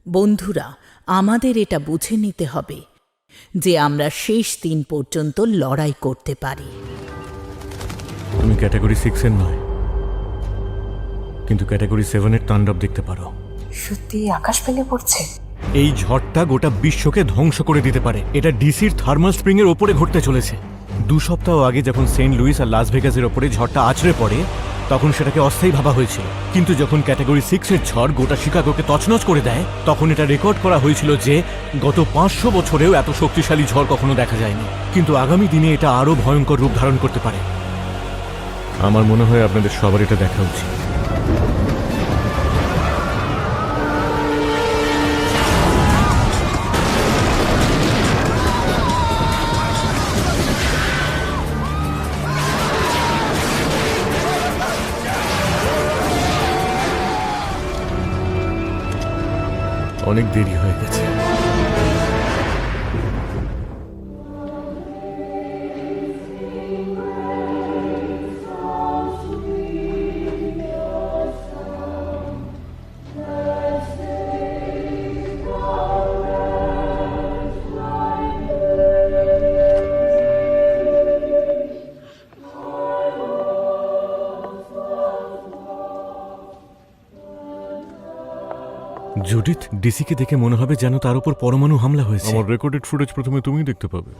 বন্ধুরা, আমাদের এটা বুঝে নিতে হবে যে আমরা শেষ দিন পর্যন্ত লড়াই করতে পারি। তুমি ক্যাটাগরি 6 এর নয়, কিন্তু ক্যাটাগরি 7 এর তাণ্ডব দেখতে পারো। সত্যি আকাশ ভেঙে পড়ছে। এই ঝড়টা গোটা বিশ্বকে ধ্বংস করে দিতে পারে। এটা ডিসির থার্মাল স্প্রিং এর ওপরে ঘটতে চলেছে। 2 সপ্তাহ আগে যখন সেন্ট লুইস আর লাস ভেগাসের ওপরে ঝড়টা আছড়ে পড়ে, তখন সেটাকে অস্থায়ী ভাবা হয়েছিল। কিন্তু যখন ক্যাটাগরি 6 এর ঝড় গোটা শিকাগোকে তছনছ করে দেয়, তখন এটা রেকর্ড করা হয়েছিল যে গত 500 বছরেও এত শক্তিশালী ঝড় কখনো দেখা যায়নি। কিন্তু আগামী দিনে এটা আরো ভয়ঙ্কর রূপ ধারণ করতে পারে। আমার মনে হয় আপনাদের সবার এটা দেখা উচিত। অনেক দেরি হয়ে গেছে। জুডিথ, ডিসিকে দেখে মনে হবে যেন তার উপর পরমাণু হামলা হয়েছে। আমার রেকর্ডেড ফুটেজ প্রথমে তুমিই দেখতে পাবে।